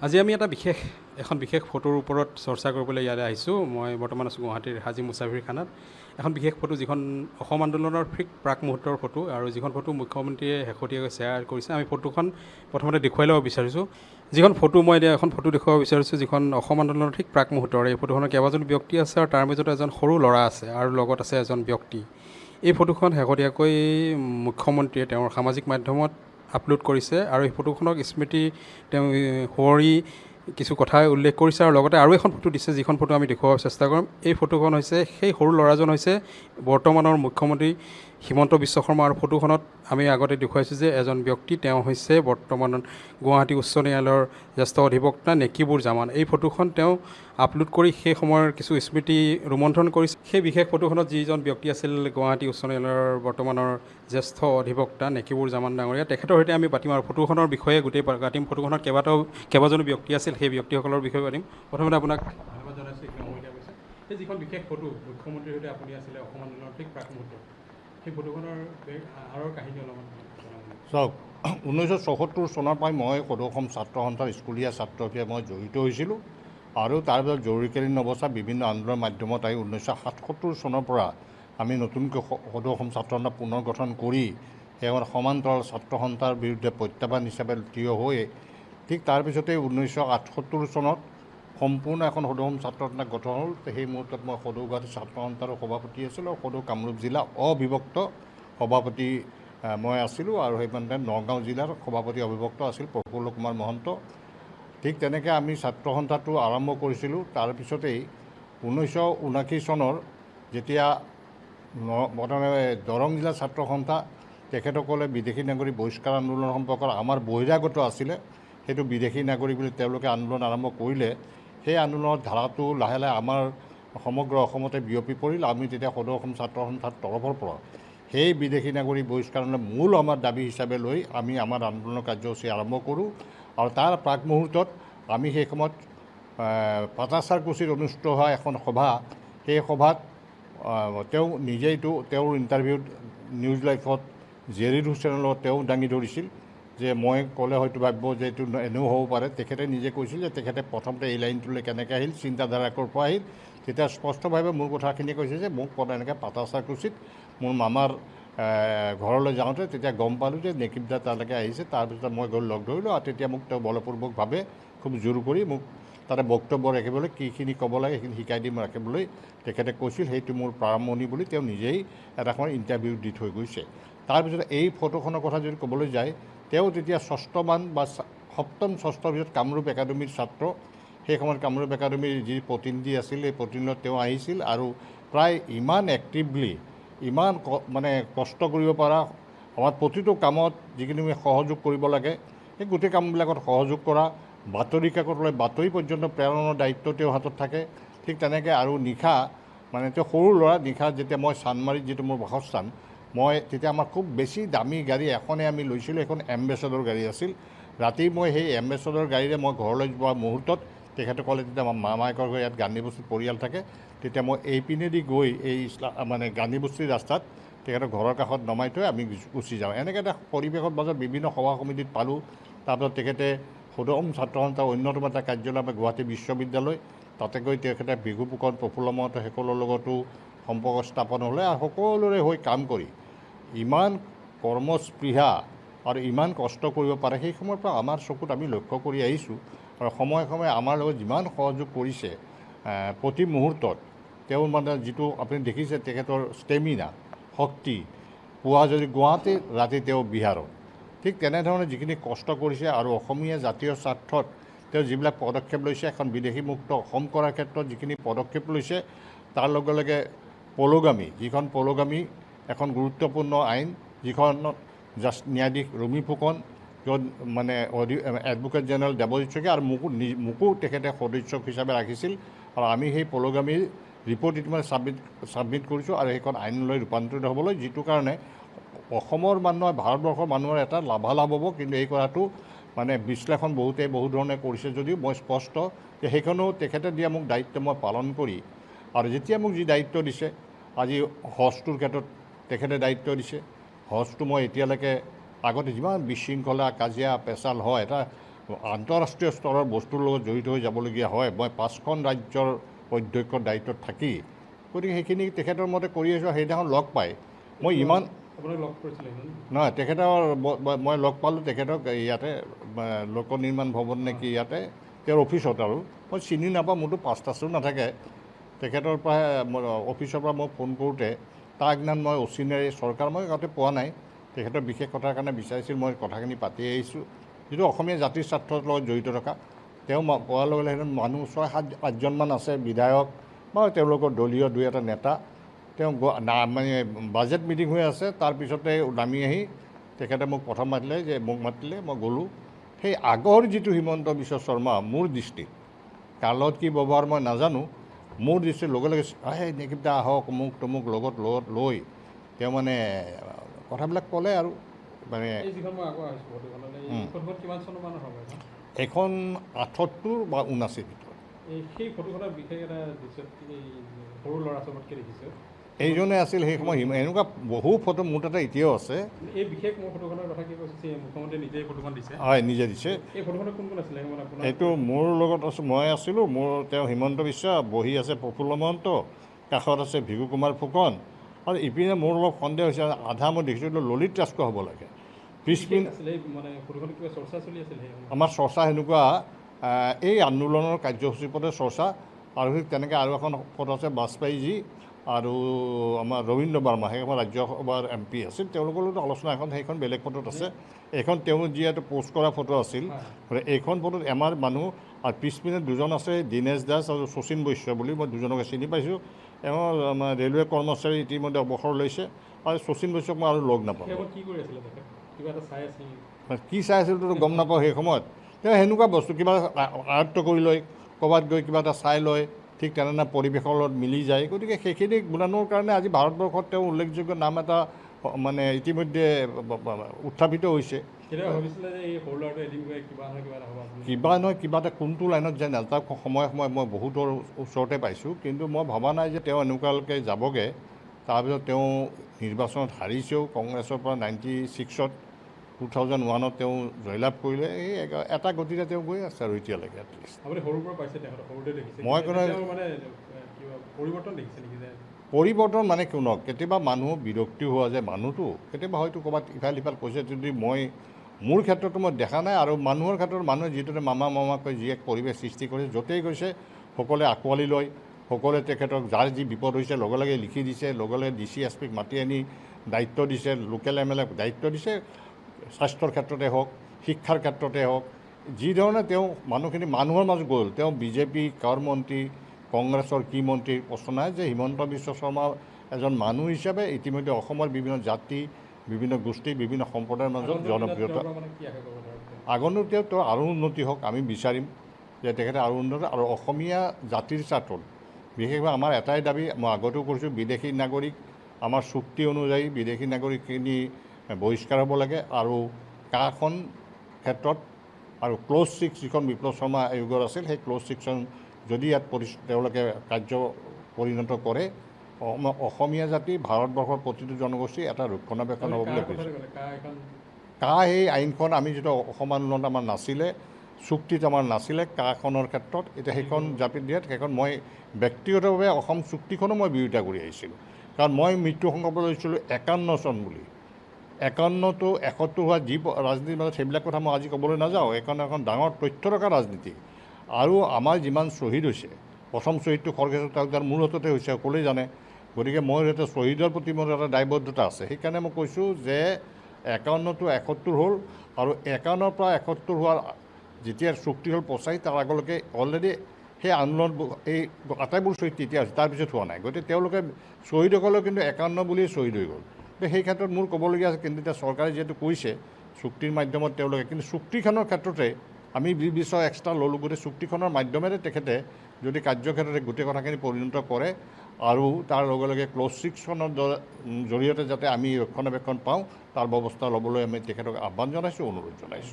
আজি আমি এখন বিশেষ ফটোৰ ওপৰত চৰ্চা কৰিবলৈ ইয়ালৈ আহিছোঁ। মই বৰ্তমান আছোঁ গুৱাহাটীৰ হাজি মুছাফিৰ খানাত। এখন বিশেষ ফটো যিখন অসম আন্দোলনৰ ঠিক প্ৰাক মুহূৰ্তৰ ফটো, আৰু যিখন ফটো মুখ্যমন্ত্ৰীয়ে শেহতীয়াকৈ শ্বেয়াৰ কৰিছে। আমি ফটোখন প্ৰথমতে দেখুৱাই ল'ব বিচাৰিছোঁ। যিখন ফটো মই এতিয়া এখন ফটো দেখুৱাব বিচাৰিছোঁ, যিখন অসম আন্দোলনৰ ঠিক প্ৰাক মুহূৰ্তৰ। এই ফটোখনত কেইবাজন ব্যক্তি আছে আৰু তাৰ মাজত এজন সৰু ল'ৰা আছে আৰু লগত আছে এজন ব্যক্তি। এই ফটোখন শেহতীয়াকৈ মুখ্যমন্ত্ৰীয়ে তেওঁৰ সামাজিক মাধ্যমত আপলোড কৰিছে, আৰু এই ফটোখনক স্মৃতি তেওঁ সোঁৱৰি কিছু কথা উল্লেখ কৰিছে, আৰু লগতে আৰু এখন ফটো দিছে, যিখন ফটো আমি দেখুৱাব চেষ্টা কৰিম। এই ফটোখন হৈছে, সেই সৰু ল'ৰাজন হৈছে বৰ্তমানৰ মুখ্যমন্ত্ৰী হিমন্ত বিশ্ব শৰ্মা। আৰু ফটোখনত আমি আগতে দেখুৱাইছোঁ যে এজন ব্যক্তি, তেওঁ হৈছে বৰ্তমান গুৱাহাটী উচ্চ ন্যায়ালয়ৰ জ্যেষ্ঠ অধিবক্তা নেকিবুৰ জামান। এই ফটোখন তেওঁ আপলোড কৰি সেই সময়ৰ কিছু স্মৃতি ৰোমন্থন কৰিছে। সেই বিশেষ ফটোখনত যিজন ব্যক্তি আছিল গুৱাহাটী উচ্চ ন্যায়ালয়ৰ বৰ্তমানৰ জ্যেষ্ঠ অধিবক্তা নেকিবুৰ জামান ডাঙৰীয়া, তেখেতৰ সৈতে আমি পাতিম আৰু ফটোখনৰ বিষয়ে গোটেই পাতিম। ফটোখনত কেইবাজনো ব্যক্তি আছিল, সেই ব্যক্তিসকলৰ বিষয়ে পাতিম। প্ৰথমতে আপোনাক ধন্যবাদ জনাইছোঁ এইখিনি সময় দিয়া গৈছে। সেই যিখন বিশেষ ফটো মুখ্যমন্ত্ৰীৰ সৈতে আপুনি আছিলে অসম আন্দোলনৰ ঠিক প্ৰাক মুহূৰ্তত, সেই ফটোখনৰ আঁৰৰ কাহিনী অলপমান জনাব। চাওক, 1974 চনৰ পৰাই মই সদৌ অসম ছাত্ৰ সন্থাৰ স্কুলীয়া ছাত্ৰ হিচাপে মই জড়িত হৈছিলোঁ, আৰু তাৰ পিছত জৰুৰীকালীন অৱস্থা বিভিন্ন আন্দোলনৰ মাধ্যমত আহি 1977 চনৰ পৰা আমি নতুনকৈ সদৌ অসম ছাত্ৰ সন্থা পুনৰ গঠন কৰি সেই সমান্তৰাল ছাত্ৰ সন্থাৰ বিৰুদ্ধে প্ৰত্যাহ্বান হিচাপে থিয় হৈ ঠিক তাৰপিছতেই 1978 চনত সম্পূৰ্ণ এখন সদৌ অসম ছাত্ৰ সন্থা গঠন হ'ল। সেই মুহূৰ্তত মই সদৌ গুৱাহাটী ছাত্ৰ সন্থাৰো সভাপতি আছিলোঁ, আৰু সদৌ কামৰূপ জিলা অবিভক্ত সভাপতি মই আছিলোঁ, আৰু সেইমানতে নগাঁও জিলাৰ সভাপতি অবিভক্ত আছিল প্ৰফুল্ল কুমাৰ মহন্ত। ঠিক তেনেকৈ আমি ছাত্ৰ সন্থাটো আৰম্ভ কৰিছিলোঁ। তাৰপিছতেই 1979 চনৰ যেতিয়া প্ৰথমে দৰং জিলা ছাত্ৰ সন্থা, তেখেতসকলে বিদেশী নাগৰিক বহিষ্কাৰ আন্দোলন সম্পৰ্কত আমাৰ বহিৰাগত আছিলে, সেইটো বিদেশী নাগৰিক বুলি তেওঁলোকে আন্দোলন আৰম্ভ কৰিলে। সেই আন্দোলনৰ ধাৰাটো লাহে লাহে আমাৰ সমগ্ৰ অসমতে বিয়পি পৰিল। আমি তেতিয়া সদৌ অসম ছাত্ৰ সন্থাৰ তৰফৰ পৰা সেই বিদেশী নাগৰিক বহিষ্কাৰ মূল আমাৰ দাবী হিচাপে লৈ আমি আমাৰ আন্দোলনৰ কাৰ্যসূচী আৰম্ভ কৰোঁ। আৰু তাৰ প্ৰাক মুহূৰ্তত আমি সেই সময়ত পাটাচাৰকুছিত অনুষ্ঠিত হোৱা এখন সভা, সেই সভাত তেওঁ নিজেইটো তেওঁৰ ইণ্টাৰভিউত নিউজ লাইফত জেৰিড হুছেইনৰ লগত তেওঁ দাঙি ধৰিছিল যে মই ক'লে হয়তো ভাবিব যে এইটো এনেও হ'ব পাৰে। তেখেতে নিজে কৈছিল যে তেখেতে প্ৰথমতে এই লাইনটোলৈ কেনেকৈ আহিল, চিন্তাধাৰা ক'ৰ পৰা আহিল। তেতিয়া স্পষ্টভাৱে মোৰ কথাখিনি কৈছে যে মোক এনেকৈ পাটাচাৰকুছিত মোৰ মামাৰ ঘৰলৈ যাওঁতে তেতিয়া গম পালোঁ যে নেকিবদা তালৈকে আহিছে। তাৰপিছত মই গৈ লগ ধৰিলোঁ, আৰু তেতিয়া মোক তেওঁ বলপূৰ্বকভাৱে খুব জোৰ কৰি মোক তাতে বক্তব্য ৰাখিবলৈ, কিখিনি ক'ব লাগে সেইখিনি শিকাই দিম ৰাখিবলৈ তেখেতে কৈছিল। সেইটো মোৰ প্ৰাৰম্ভণি বুলি তেওঁ নিজেই এটা সময় ইণ্টাৰভিউ দি থৈ গৈছে। তাৰপিছত এই ফটোখনৰ কথা যদি ক'বলৈ যায়, তেওঁ তেতিয়া ষষ্ঠমান বা সপ্তম ষষ্ঠৰ ভিতৰত কামৰূপ একাডেমীৰ ছাত্ৰ। সেই সময়ত কামৰূপ একাডেমীৰ যি প্ৰতিনিধি আছিল, এই প্ৰতিনিধিত তেওঁ আহিছিল, আৰু প্ৰায় ইমান এক্টিভলি, ইমান মানে কষ্ট কৰিব পৰা, আমাৰ প্ৰতিটো কামত যিখিনি আমি সহযোগ কৰিব লাগে সেই গোটেই কামবিলাকত সহযোগ কৰা, বাতৰি কাকতলৈ বাতৰি পৰ্যন্ত প্ৰেৰণৰ দায়িত্ব তেওঁৰ হাতত থাকে। ঠিক তেনেকৈ আৰু নিশা, মানে তেওঁ সৰু ল'ৰা, নিশা যেতিয়া মই চানমাৰীত যিটো মোৰ বাসস্থান, মই তেতিয়া আমাৰ খুব বেছি দামী গাড়ী এখনে আমি লৈছিলোঁ, এখন এম্বেচাডৰ গাড়ী আছিল। ৰাতি মই সেই এম্বেচাডৰ গাড়ীৰে মই ঘৰলৈ যোৱা মুহূৰ্তত তেখেতসকলে তেতিয়া আমাৰ মামায়েকৰ ঘৰ ইয়াত গান্ধীবস্তিত পৰিয়াল থাকে, তেতিয়া মই এইপিনেদি গৈ এই মানে গান্ধীবস্তিৰ ৰাস্তাত তেখেতৰ ঘৰৰ কাষত নমাই থৈ আমি গুচি যাওঁ। এনেকৈ এটা পৰিৱেশত মাজত বিভিন্ন সভা সমিতিত পালোঁ। তাৰপিছত তেখেতে সদৌ অসম ছাত্ৰ সন্থাৰ অন্যতম এটা কাৰ্যালয় আমাৰ গুৱাহাটী বিশ্ববিদ্যালয়, তাতে গৈ তেখেতে বিহু ফুকন, প্ৰফুল্ল মহন্ত সকলৰ লগতো সম্পৰ্ক স্থাপন হ'লে, আৰু সকলোৰে হৈ কাম কৰি ইমান কৰ্মস্পৃহা আৰু ইমান কষ্ট কৰিব পাৰে সেই সময়ৰ পৰা আমাৰ চকুত আমি লক্ষ্য কৰি আহিছোঁ। আৰু সময়ে সময়ে আমাৰ লগত যিমান সহযোগ কৰিছে প্ৰতি মুহূৰ্তত, তেওঁৰ মানে যিটো আপুনি দেখিছে তেখেতৰ ষ্টেমিনা, শক্তি, পুৱা যদি গুৱাহাটী, ৰাতি তেওঁ বিহাৰত, ঠিক তেনেধৰণে যিখিনি কষ্ট কৰিছে, আৰু অসমীয়া জাতীয় স্বাৰ্থত তেওঁ যিবিলাক পদক্ষেপ লৈছে, এখন বিদেশীমুক্ত অসম কৰাৰ ক্ষেত্ৰত যিখিনি পদক্ষেপ লৈছে, তাৰ লগে লগে পলগামী, যিখন পলগামী এখন গুৰুত্বপূৰ্ণ আইন, যিখন ন্যায়াধীশ ৰুমি ফুকন, য'ত মানে এডভোকেট জেনেৰেল দেৱজিৎ শইকীয়া আৰু মোকো তেখেতে সদস্য হিচাপে ৰাখিছিল, আৰু আমি সেই পলগামীৰ ৰিপৰ্ট ইতিমধ্যে ছাবমিট কৰিছোঁ, আৰু সেইখন আইনলৈ ৰূপান্তৰিত হ'বলৈ, যিটো কাৰণে অসমৰ মানুহে, ভাৰতবৰ্ষৰ মানুহৰ এটা লাভালাভ হ'ব। কিন্তু এই কথাটো মানে বিশ্লেষণ বহু ধৰণে কৰিছে যদিও মই স্পষ্ট যে সেইখনো তেখেতে দিয়া মোক দায়িত্ব মই পালন কৰি, আৰু যেতিয়া মোক যি দায়িত্ব দিছে, আজি হজটোৰ ক্ষেত্ৰত তেখেতে দায়িত্ব দিছে। হজটো মই এতিয়ালৈকে আগতে যিমান বিশৃংখলা, কাজিয়া পেচাল হয়, এটা আন্তঃৰাষ্ট্ৰীয় স্তৰৰ বস্তুৰ লগত জড়িত হৈ যাবলগীয়া হয়। মই 5খন ৰাজ্যৰ অধ্যক্ষৰ দায়িত্বত থাকি গতিকে সেইখিনি তেখেতৰ মতে কৰি আছোঁ। সেইদিনাখন লগ পাই মই ইমান আপোনাক লগ কৰিছিলে নহয়, তেখেতৰ মই লগ পালোঁ তেখেতক ইয়াতে লোক নিৰ্মাণ ভৱন নেকি ইয়াতে তেওঁৰ অফিচত, আৰু মই চিনি নাপাওঁ, মোৰতো পাছটাছো নাথাকে। তেখেতৰ পৰা অফিচৰ পৰা মই ফোন কৰোঁতে তাৰ আগদিনা মই অচিনাৰী চৰকাৰ মই আগতে পোৱা নাই, তেখেতৰ বিশেষ কথাৰ কাৰণে বিচাৰিছিল। মই কথাখিনি পাতি আহিছোঁ, যিটো অসমীয়া জাতিৰ স্বাৰ্থৰ লগত জড়িত থকা। তেওঁ পোৱাৰ লগে লগে মানুহ 6-7-8জনমান আছে, বিধায়ক বা তেওঁলোকৰ দলীয় 2-এটা নেতা। তেওঁ মানে বাজেট মিটিং হৈ আছে, তাৰপিছতে নামি আহি তেখেতে মোক প্ৰথম মাতিলে, মই গ'লোঁ। সেই আগৰ যিটো হিমন্ত বিশ্ব শৰ্মা মোৰ দৃষ্টিত, কাৰ লগত কি ব্যৱহাৰ মই নাজানো, মোৰ দৃষ্টিত লগে লগে নিকিতা আহক তমুক লগত লৈ তেওঁ মানে কথাবিলাক ক'লে। আৰু মানে এইখন 78 বা 79 ভিতৰত। সেই ফটোখনৰ বিশেষ এটা সৰু ল'ৰা ছোৱালীতকৈ দেখিছোঁ, এইজনে আছিল সেই সময় এনেকুৱা বহু ফটো মোৰ তাতে এতিয়াও আছে। এই বিশেষ মোৰ ফটোখনৰ কথা কি কৈছে, মুখ্যমন্ত্ৰীয়ে নিজেই ফটোখন দিছে। হয়, নিজে দিছে। এই ফটোখনত কোন কোন আছিলে? এইটো মোৰ লগত আছোঁ, মই আছিলোঁ, মোৰ তেওঁ হিমন্ত বিশ্ব, বহি আছে প্ৰফুল্ল মহন্ত, কাষত আছে ভিগু কুমাৰ ফুকন, আৰু ইপিনে মোৰ অলপ সন্দেহ হৈছে, আধা মই দেখিছোঁ ললিত ৰাজখোৱা হ'ব লাগে। পিছপিন আমাৰ চৰ্চা সেনেকুৱা এই আন্দোলনৰ কাৰ্যসূচীৰ ওপৰতে চৰ্চা, আৰু ঠিক তেনেকৈ আৰু এখন ফটো আছে বাজপেয়ীজী আৰু আমাৰ ৰবীন্দ্ৰ বাৰ্মা, সেইখন ৰাজ্যসভাৰ MP আছিল, তেওঁলোকৰ লগত আলোচনা। এখন সেইখন বেলেগ ফটোত আছে, এইখন তেওঁ যিহেতু পোষ্ট কৰা ফটো আছিল। এইখন ফটোত আমাৰ মানুহ, আৰু পিছপিনে দুজন আছে, দীনেশ দাস আৰু শচীন বৈশ্য বুলি, মই দুজনকে চিনি পাইছোঁ। এওঁ আমাৰ ৰেলৱে কৰ্মচাৰী, ইতিমধ্যে অৱসৰ লৈছে, আৰু শচীন বৈশ্যক মই আৰু লগ নাপালোঁ। কি চাই আছিলতো গম নাপাওঁ সেই সময়ত। তেওঁ সেনেকুৱা বস্তু কিবা আয়ত্ব কৰি লয়, ক'ৰবাত গৈ কিবা এটা চাই লয়, ঠিক তেনেধৰণে পৰিৱেশৰ লগত মিলি যায়। গতিকে সেইখিনি গুণানৰ কাৰণে আজি ভাৰতবৰ্ষত তেওঁ উল্লেখযোগ্য নাম এটা মানে ইতিমধ্যে উত্থাপিত হৈছে। কিবা নহয় কিবা এটা কোনটো লাইনত যায় নাযাওক, সময়ে সময়ে মই বহুতৰ ওচৰতে পাইছোঁ, কিন্তু মই ভবা নাই যে তেওঁ এনেকুৱালৈকে যাবগৈ। তাৰপিছত তেওঁ নিৰ্বাচনত হাৰিছেও, কংগ্ৰেছৰ পৰা 96ত, 2001ত তেওঁ জয়লাভ কৰিলে। এই এটা গতিতে তেওঁ গৈ আছে আৰু এতিয়ালৈকে। মই পৰিৱৰ্তন মানে শুনক, কেতিয়াবা মানুহ বিৰক্তি হোৱা যায়, মানুহটো কেতিয়াবা হয়তো ক'ৰবাত ইফাল সিফাল কৈছে, যদি মই মোৰ ক্ষেত্ৰতো মই দেখা নাই। আৰু মানুহৰ ক্ষেত্ৰত মানুহে যিটো মামাকৈ যি এক পৰিৱেশ সৃষ্টি কৰিছে, য'তেই গৈছে সকলোৱে আঁকোৱালি লয়, সকলোৱে তেখেতক যাৰ যি বিপদ হৈছে লগে লগে লিখি দিছে, লগে লগে DC SP মাতি আনি দায়িত্ব দিছে, লোকেল MLA দায়িত্ব দিছে, স্বাস্থ্যৰ ক্ষেত্ৰতে হওক, শিক্ষাৰ ক্ষেত্ৰতে হওক। যিধৰণে তেওঁ মানুহখিনি মানুহৰ মাজত গ'ল, তেওঁ BJP কৰ মন্ত্ৰী, কংগ্ৰেছৰ কি মন্ত্ৰী, প্ৰশ্ন নাই যে হিমন্ত বিশ্ব শৰ্মা এজন মানুহ হিচাপে ইতিমধ্যে অসমৰ বিভিন্ন জাতি, বিভিন্ন গোষ্ঠী, বিভিন্ন সম্প্ৰদায়ৰ মাজত জনপ্ৰিয়তা। আগন্তুক তেওঁ আৰু উন্নতি হওক, আমি বিচাৰিম যে তেখেতে আৰু উন্নতি, আৰু অসমীয়া জাতিৰ স্বাৰ্থত বিশেষভাৱে আমাৰ এটাই দাবী, মই আগতেও কৰিছোঁ, বিদেশী নাগৰিক আমাৰ চুক্তি অনুযায়ী বিদেশী নাগৰিকখিনি বহিষ্কাৰ হ'ব লাগে। আৰু কাখন ক্ষেত্ৰত আৰু ক্ল'জ 6 যিখন বিপ্লৱ শৰ্মা আয়োগৰ আছিল, সেই ক্ল'জ 6খন যদি ইয়াত তেওঁলোকে কাৰ্য পৰিণত কৰে, অসমীয়া জাতি, ভাৰতবৰ্ষৰ প্ৰতিটো জনগোষ্ঠী এটা ৰক্ষণাবেক্ষণ হ'ব বুলি কৈছে। সেই আইনখন আমি যিটো অসম আন্দোলনত আমাৰ নাছিলে, চুক্তিত আমাৰ নাছিলে কাখনৰ ক্ষেত্ৰত, এতিয়া সেইখন জাপিত দিয়াত সেইখন মই ব্যক্তিগতভাৱে অসম চুক্তিখনো মই বিৰোধিতা কৰি আহিছিলোঁ। কাৰণ মই মৃত্যু সংকল্প লৈছিলোঁ 51 চন বুলি। 51 to 71 হোৱা যি ৰাজনীতিৰ মাজত সেইবিলাক কথা মই আজি ক'বলৈ নাযাওঁ, এখন ডাঙৰ তথ্য থকা ৰাজনীতি। আৰু আমাৰ যিমান শ্বহীদ হৈছে, প্ৰথম শ্বহীদটো খৰ্গেশ্বৰ তালুকদাৰ মোৰ হাততে হৈছে, সকলোৱে জানে। গতিকে মই এটা শ্বহীদৰ প্ৰতি মোৰ এটা দায়বদ্ধতা আছে। সেইকাৰণে মই কৈছোঁ যে 51 to 71 হ'ল, আৰু 51 পৰা 71 হোৱাৰ যেতিয়া চুক্তি হ'ল 85, তাৰ আগলৈকে অলৰেডি সেই আন্দোলন এই আটাইবোৰ শ্বহীদ তেতিয়া হৈছে, তাৰপিছত হোৱা নাই। গতিকে তেওঁলোকে শ্বহীদসকলেও কিন্তু 51 বুলিয়েই শ্বহীদ হৈ গ'ল। সেই ক্ষেত্ৰত মোৰ ক'বলগীয়া আছে, কিন্তু এতিয়া চৰকাৰে যিহেতু কৈছে চুক্তিৰ মাধ্যমত তেওঁলোকে, কিন্তু চুক্তিখনৰ ক্ষেত্ৰতে আমি 20 বছৰ এক্সট্ৰা ল'লোঁ। গতিকে চুক্তিখনৰ মাধ্যমেৰে তেখেতে যদি কাৰ্যক্ষেত্ৰতে গোটেই কথাখিনি পৰিণত কৰে, আৰু তাৰ লগে লগে ক্ল'জ 6খনৰ জৰিয়তে যাতে আমি ৰক্ষণাবেক্ষণ পাওঁ, তাৰ ব্যৱস্থা ল'বলৈ আমি তেখেতক আহ্বান জনাইছোঁ, অনুৰোধ জনাইছোঁ।